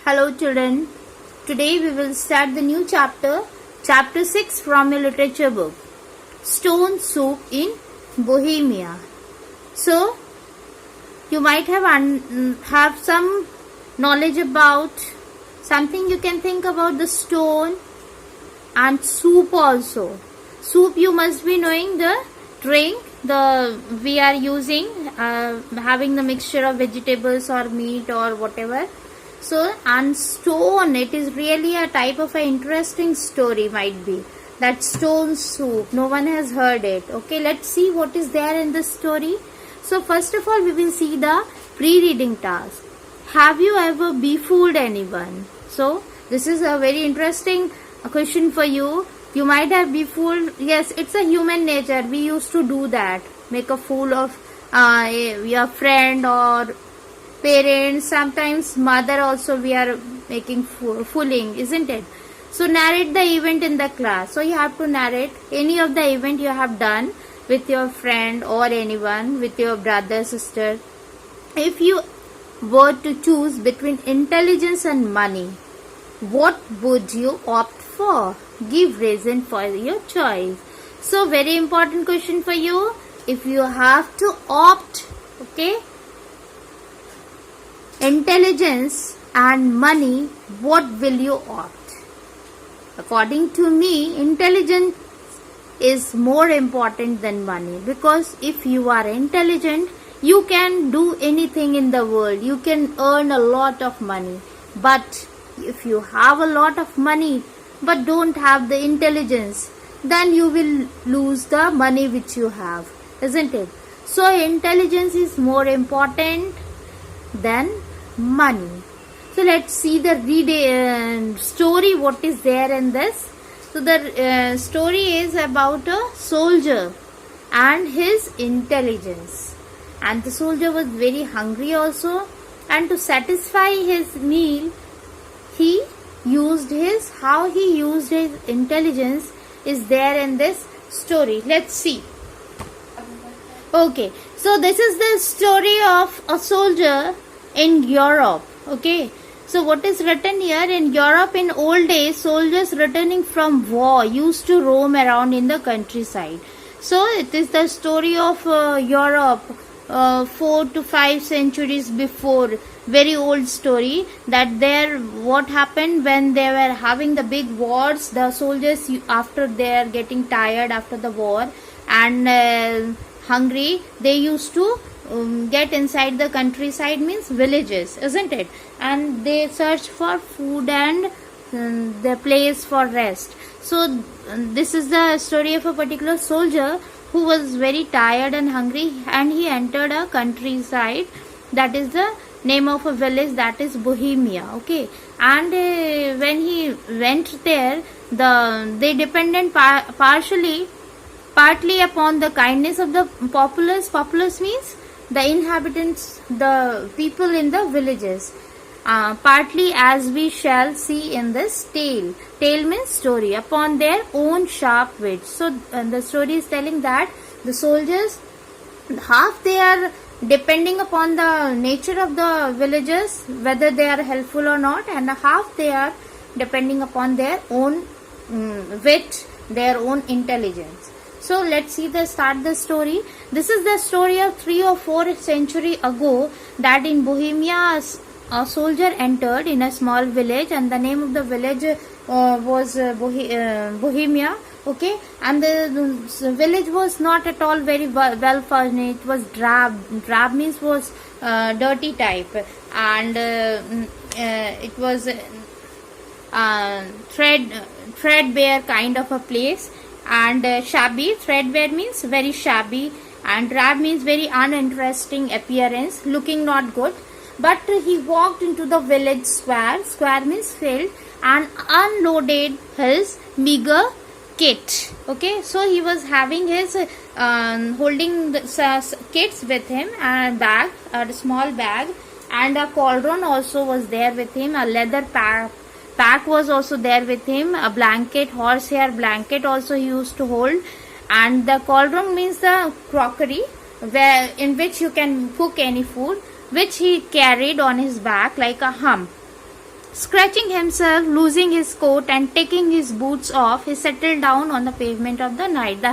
Hello children, today we will start the new chapter 6 from a literature book, Stone Soup in Bohemia. So, you might have some knowledge about something. You can think about the stone and soup also. Soup, you must be knowing the drink we are using, having the mixture of vegetables or meat or whatever. So, and stone, it is really a type of an interesting story might be. That stone soup, no one has heard it. Okay, let's see what is there in this story. So, first of all, we will see the pre-reading task. Have you ever befooled anyone? So, this is a very interesting question for you. You might have befooled. Yes, it's a human nature. We used to do that. Make a fool of your friend or parents. Sometimes mother also we are making fooling, isn't it? So narrate the event in the class. So you have to narrate any of the event you have done with your friend or anyone, with your brother, sister. If you were to choose between intelligence and money, what would you opt for? Give reason for your choice. So very important question for you. If you have to opt, okay, intelligence and money, what will you opt? According to me, intelligence is more important than money, because if you are intelligent, you can do anything in the world. You can earn a lot of money. But if you have a lot of money but don't have the intelligence, then you will lose the money which you have, isn't it? So intelligence is more important than money. So let's see the story, what is there in this. So the story is about a soldier and his intelligence. And the soldier was very hungry also, and to satisfy his meal, how he used his intelligence is there in this story. Let's see. Okay, so this is the story of a soldier in Europe. Okay, so what is written here? In Europe in old days, soldiers returning from war used to roam around in the countryside. So it is the story of Europe 4 to 5 centuries before. Very old story, that there what happened when they were having the big wars. The soldiers, after they are getting tired after the war and hungry, they used to get inside the countryside, means villages, isn't it? And they search for food and the place for rest. So this is the story of a particular soldier who was very tired and hungry, and he entered a countryside. That is the name of a village, that is Bohemia. Okay, and when he went there, they depended partly upon the kindness of the populace. Populace means the inhabitants, the people in the villages. Partly, as we shall see in this tale. Tale means story, upon their own sharp wits. So the story is telling that the soldiers, half they are depending upon the nature of the villagers, whether they are helpful or not, and half they are depending upon their own wit, their own intelligence. So let's start the story. This is the story of 3 or 4 centuries ago, that in Bohemia a soldier entered in a small village, and the name of the village was Bohemia. Okay, and the village was not at all very well furnished. It was drab. Drab means was dirty type, and it was threadbare kind of a place, and shabby. Threadbare means very shabby, and drab means very uninteresting appearance, looking not good. But he walked into the village square. Square means field, and unloaded his meager kit. Okay, so he was having his holding the kits with him, and a small bag, and a cauldron also was there with him. A leather pack was also there with him. A blanket, horsehair blanket also he used to hold. And the cauldron means the crockery in which you can cook any food, which he carried on his back like a hump. Scratching himself, losing his coat and taking his boots off, he settled down on the pavement of the night.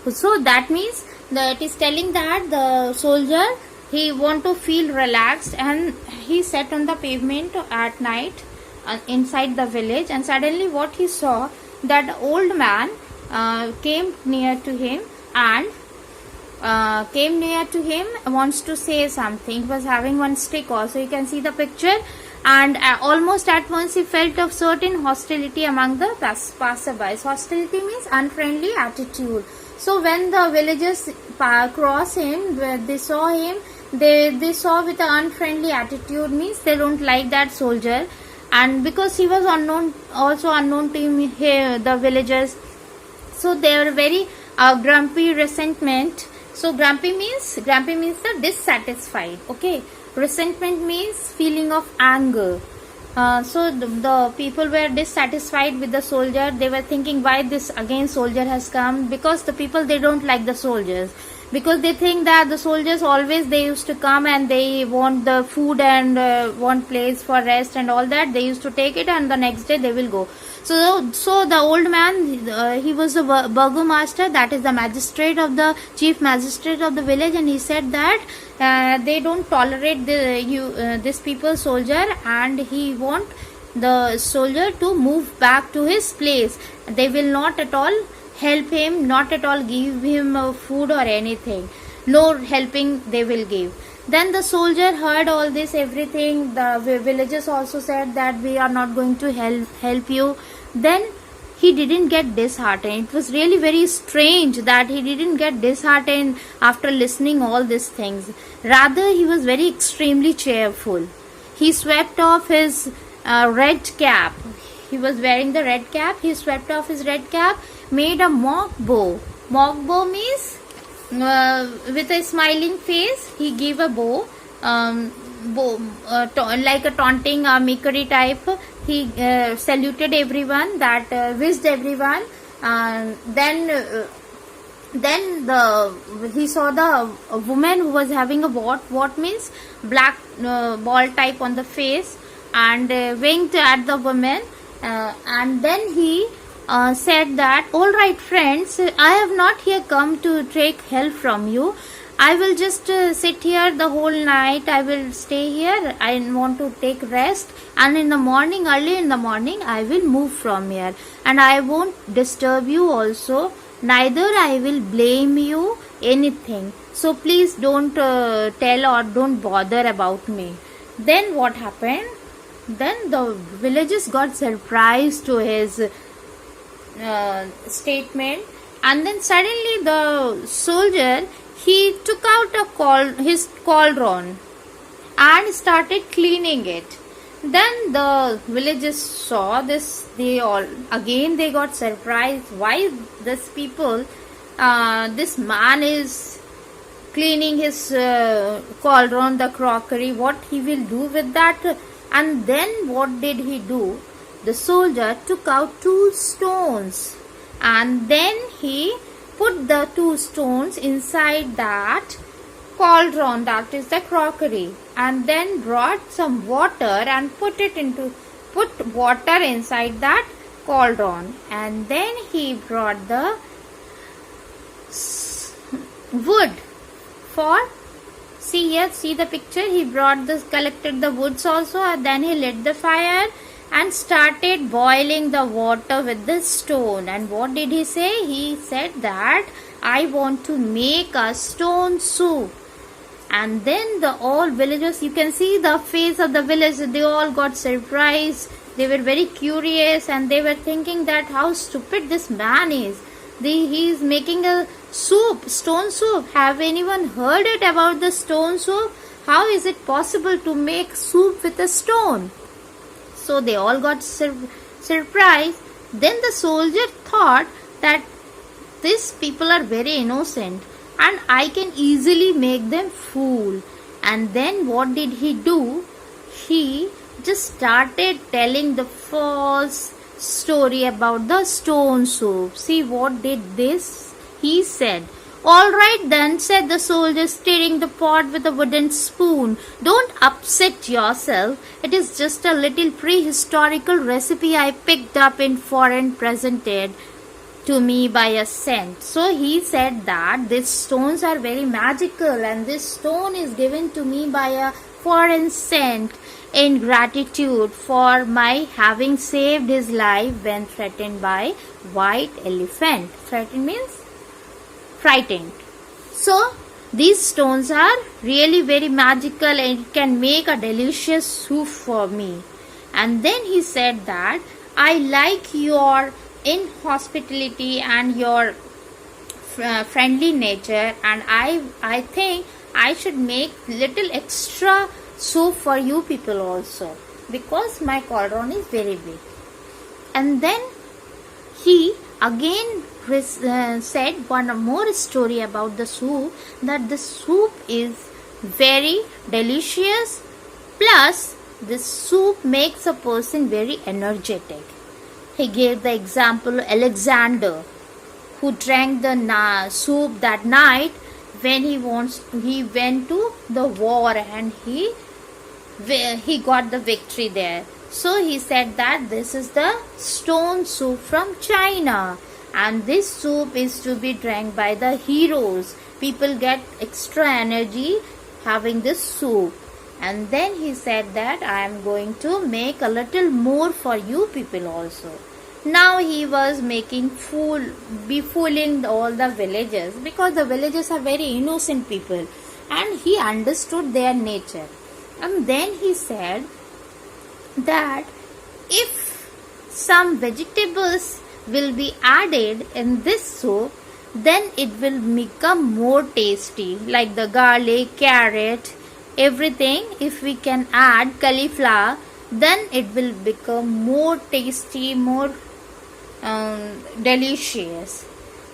So that means that is telling that the soldier, he want to feel relaxed, and he sat on the pavement at night inside the village, and suddenly what he saw, that the old man came near to him and wants to say something. He was having one stick also, you can see the picture, and almost at once he felt a certain hostility among the passerbys. Hostility means unfriendly attitude. So when the villagers cross him, they saw him, they saw with an unfriendly attitude, means they don't like that soldier, and because he was unknown to him, the villagers, so they were very grumpy, resentment. So grumpy means the dissatisfied. Okay, resentment means feeling of anger. So the people were dissatisfied with the soldier. They were thinking, why this again soldier has come, because the people, they don't like the soldiers, because they think that the soldiers always, they used to come and they want the food and want place for rest and all that. They used to take it and the next day they will go. So the old man, he was the burgomaster, that is the magistrate of the chief magistrate of the village, and he said that they don't tolerate this people soldier, and he want the soldier to move back to his place. They will not at all help him, not at all give him food or anything. No helping they will give. Then the soldier heard all this, everything. The villagers also said that we are not going to help you. Then he didn't get disheartened. It was really very strange that he didn't get disheartened after listening all these things. Rather, he was very extremely cheerful. He swept off his red cap. He was wearing the red cap. He swept off his red cap, made a mock bow. Mock bow means with a smiling face, he gave a bow, like a taunting, mockery type. He saluted everyone, that wished everyone. Then he saw the woman who was having a what means black ball type on the face, and winked at the woman, and then he said that, all right friends, I have not here come to take help from you. I will just sit here the whole night. I will stay here. I want to take rest, and in the morning, early in the morning, I will move from here, and I won't disturb you also, neither I will blame you anything. So please don't tell or don't bother about me. Then what happened? Then the villagers got surprised to his statement, and then suddenly the soldier, he took out his cauldron and started cleaning it. Then the villagers saw this. They got surprised. Why this man is cleaning his cauldron, the crockery? What he will do with that? And then what did he do? The soldier took out 2 stones, and then he put the 2 stones inside that cauldron, that is the crockery, and then brought some water and put water inside that cauldron, and then he brought the wood for, see the picture, he collected the woods also, and then he lit the fire and started boiling the water with the stone. And what did he say? He said that, I want to make a stone soup. And then all villagers, you can see the face of the villagers, they all got surprised. They were very curious, and they were thinking that how stupid this man is. He is making a soup, stone soup. Have anyone heard it about the stone soup? How is it possible to make soup with a stone? So they all got surprised. Then the soldier thought that these people are very innocent, and I can easily make them fool. And then what did he do? He just started telling the false story about the stone soup. See what did this? He said, All right then, said the soldier, stirring the pot with a wooden spoon. Don't upset yourself. It is just a little prehistorical recipe I picked up in foreign presented to me by a saint. So he said that these stones are very magical and this stone is given to me by a foreign saint in gratitude for my having saved his life when threatened by white elephant. Threatened means frightened. So these stones are really very magical and it can make a delicious soup for me. And then he said that I like your inhospitality and your friendly nature, and I think I should make little extra soup for you people also, because my cauldron is very big. And then he again said one more story about the soup, that the soup is very delicious, plus this soup makes a person very energetic. He gave the example of Alexander, who drank the soup that night when he went to the war and he got the victory there. So he said that this is the stone soup from China, and this soup is to be drank by the heroes. People get extra energy having this soup. And then he said that I am going to make a little more for you people also. Now he was fooling all the villagers, because the villagers are very innocent people and he understood their nature. And then he said that if some vegetables will be added in this soup, then it will become more tasty, like the garlic, carrot, everything. If we can add cauliflower, then it will become more tasty, more delicious.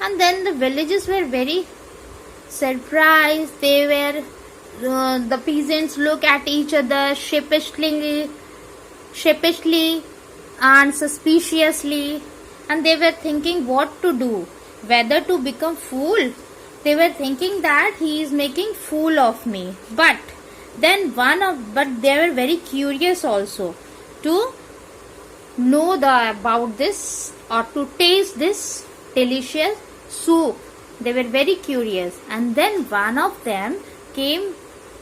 And then the villagers were very surprised. They were the peasants look at each other sheepishly and suspiciously, and they were thinking what to do, whether to become fool. They were thinking that he is making fool of me. But they were very curious also to know about this or to taste this delicious soup. They were very curious, and then one of them came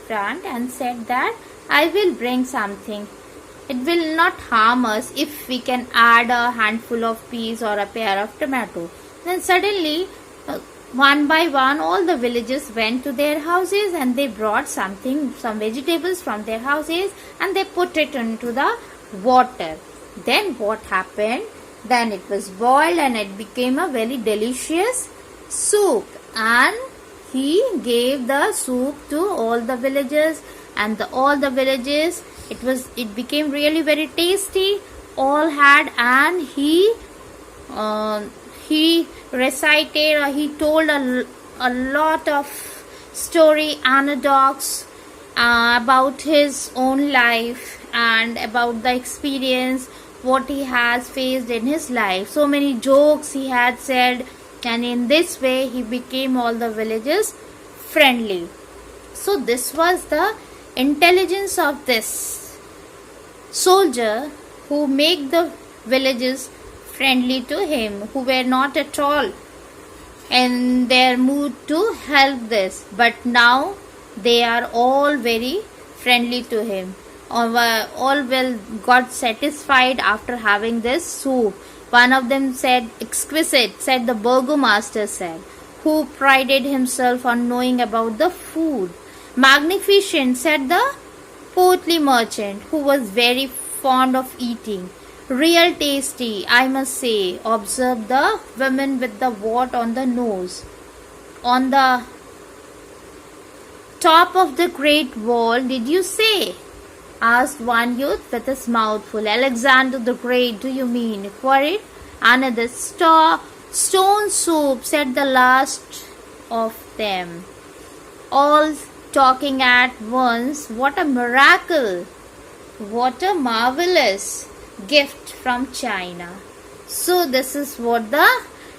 front and said that I will bring something. It will not harm us if we can add a handful of peas or a pair of tomato. Then suddenly, one by one, all the villagers went to their houses and they brought some vegetables from their houses, and they put it into the water. Then what happened? Then it was boiled and it became a very delicious soup, and he gave the soup to all the villagers, and all the villagers, it became really very tasty. All had, and he recited or he told a lot of story anecdotes about his own life and about the experience what he has faced in his life. So many jokes he had said, and in this way he became all the villagers friendly. So this was the intelligence of this soldier who made the villagers friendly to him, who were not at all in their mood to help this, but now they are all very friendly to him. All got satisfied after having this soup. One of them said, exquisite, said the burgomaster said, who prided himself on knowing about the food. Magnificent, said the portly merchant, who was very fond of eating. Real tasty, I must say, observed the woman with the wart on the nose. On the top of the great wall, did you say? Asked one youth with his mouth full. Alexander the Great, do you mean? Queried another. Stone soup, said the last of them. All talking at once. What a miracle! What a marvelous gift from China. So this is what the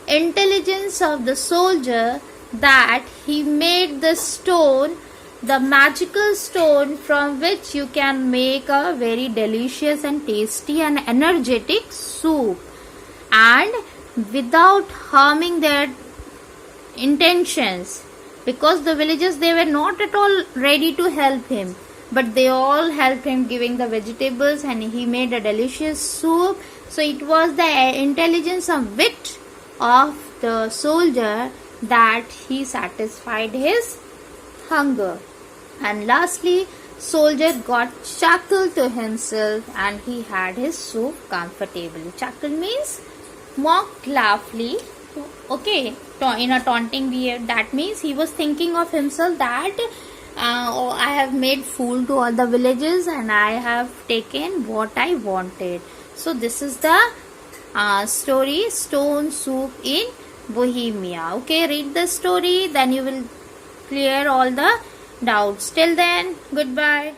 intelligence of the soldier that he made the stone, the magical stone from which you can make a very delicious and tasty and energetic soup, and without harming their intentions, because the villagers, they were not at all ready to help him, but they all helped him giving the vegetables, and he made a delicious soup. So it was the intelligence and wit of the soldier that he satisfied his hunger. And lastly, soldier got chuckle to himself and he had his soup comfortably. Chuckle means mocked laughly, okay, in a taunting behavior. That means he was thinking of himself that oh, I have made fool to all the villagers and I have taken what I wanted. So this is the story Stone Soup in Bohemia. Okay, read the story, then you will clear all the doubts. Till then, goodbye.